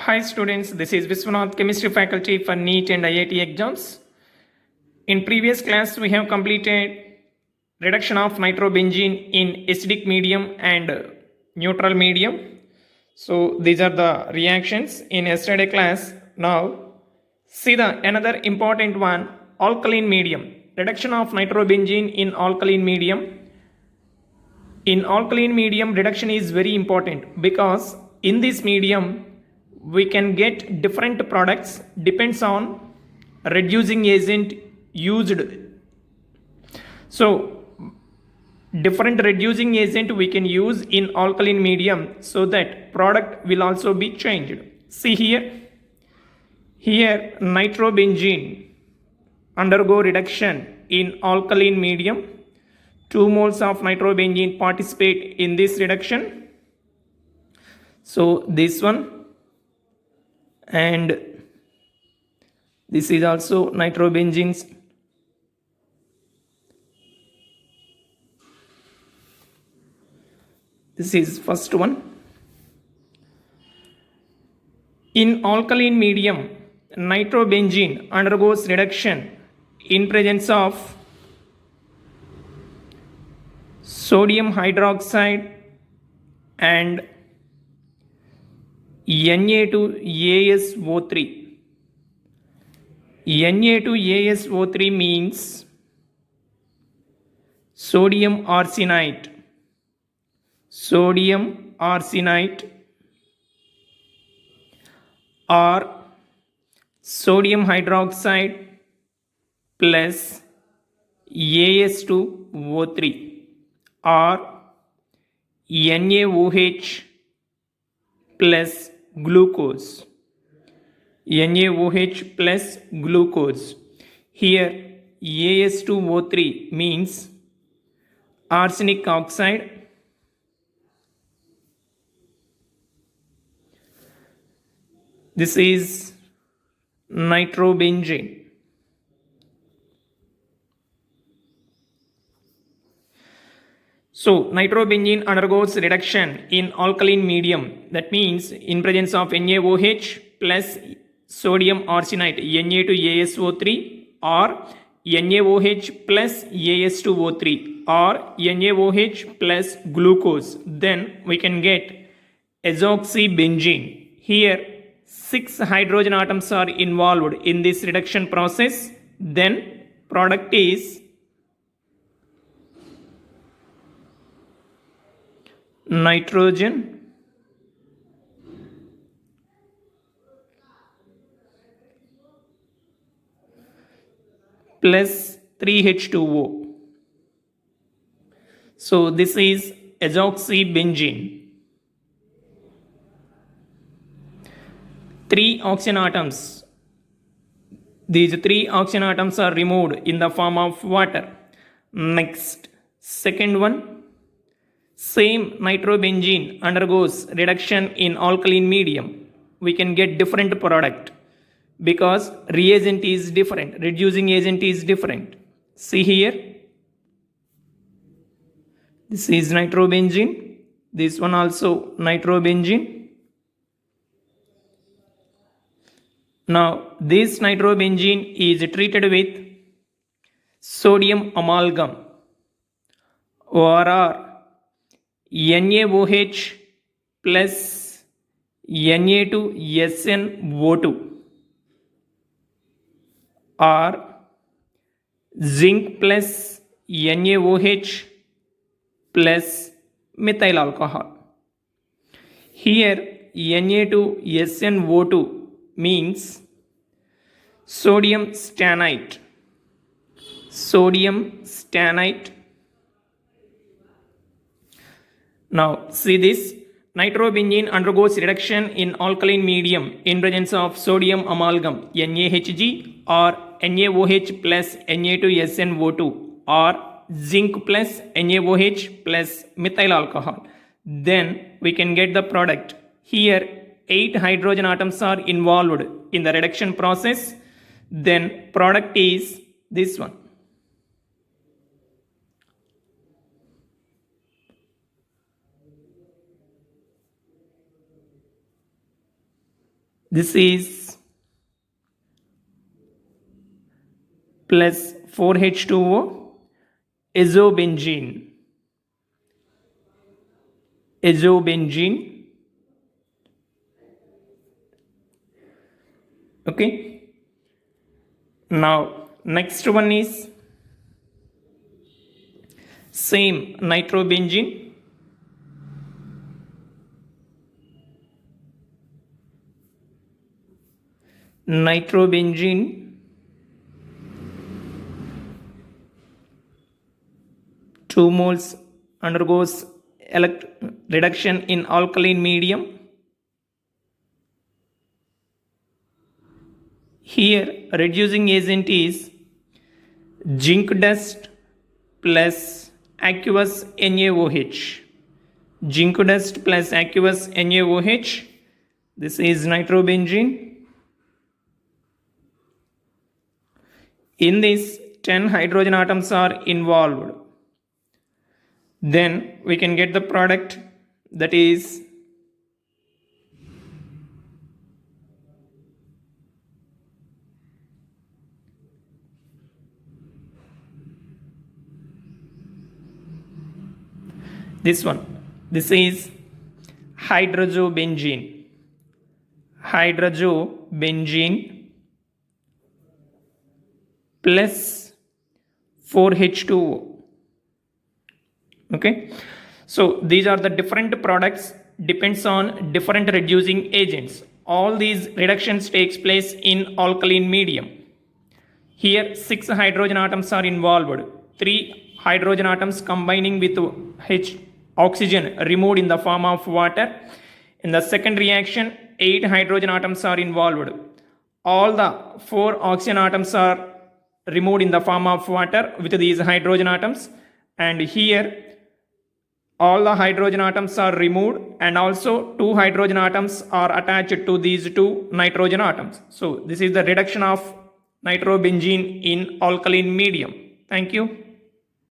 Hi students, this is Viswanath, chemistry faculty for NEET and IIT exams. In previous class, we have completed reduction of nitrobenzene in acidic medium and neutral medium. So these are the reactions in yesterday class. Now see the another important one, alkaline medium. Reduction of nitrobenzene in alkaline medium. In alkaline medium, reduction is very important because in this medium we can get different products depends on reducing agent used. So different reducing agent we can use in alkaline medium so that product will also be changed. See here nitrobenzene undergo reduction in alkaline medium. 2 moles of nitrobenzene participate in this reduction. So this one and this is also nitrobenzenes. This is first one. In alkaline medium, nitrobenzene undergoes reduction in presence of sodium hydroxide and Na2ASO3. Na2ASO3 means sodium arsenite. Sodium arsenite or sodium hydroxide plus As2O3 or NaOH plus glucose. NaOH plus glucose. Here As2O3 means arsenic oxide. This is nitrobenzene. So nitrobenzene undergoes reduction in alkaline medium. That means in presence of NaOH plus sodium arsenite Na2ASO3 or NaOH plus As2O3 or NaOH plus glucose. Then we can get azoxybenzene. Here 6 hydrogen atoms are involved in this reduction process. Then product is nitrogen plus 3H2O. So this is azoxybenzene. 3 oxygen atoms. These 3 oxygen atoms are removed in the form of water. Next, second one, same nitrobenzene undergoes reduction in alkaline medium. We can get different product because reagent is different, reducing agent is different. See here, this is nitrobenzene, this one also nitrobenzene. Now this nitrobenzene is treated with sodium amalgam or NaOH plus Na2SnO2 or zinc plus NaOH plus methyl alcohol. Here Na2SnO2 means sodium stannite. Sodium stannite. Now see this, nitrobenzene undergoes reduction in alkaline medium in presence of sodium amalgam NaHg or NaOH plus Na2SnO2 or zinc plus NaOH plus methyl alcohol. Then we can get the product. Here 8 hydrogen atoms are involved in the reduction process. Then product is this one. This is plus 4H2O, azobenzene. Azobenzene. Okay. Now, next one is same nitrobenzene. Nitrobenzene 2 moles undergoes reduction in alkaline medium. Here reducing agent is zinc dust plus aqueous NaOH. Zinc dust plus aqueous NaOH. This is nitrobenzene. In this 10 hydrogen atoms are involved. Then we can get the product, that is this one. This is hydrozobenzene. Hydrozobenzene plus 4H2O. Okay, so these are the different products, depends on different reducing agents. All these reductions takes place in alkaline medium. Here 6 hydrogen atoms are involved. 3 hydrogen atoms combining with oxygen removed in the form of water. In the second reaction 8 hydrogen atoms are involved. All the 4 oxygen atoms are removed in the form of water with these hydrogen atoms, and here all the hydrogen atoms are removed and also 2 hydrogen atoms are attached to these 2 nitrogen atoms. So this is the reduction of nitrobenzene in alkaline medium. Thank you.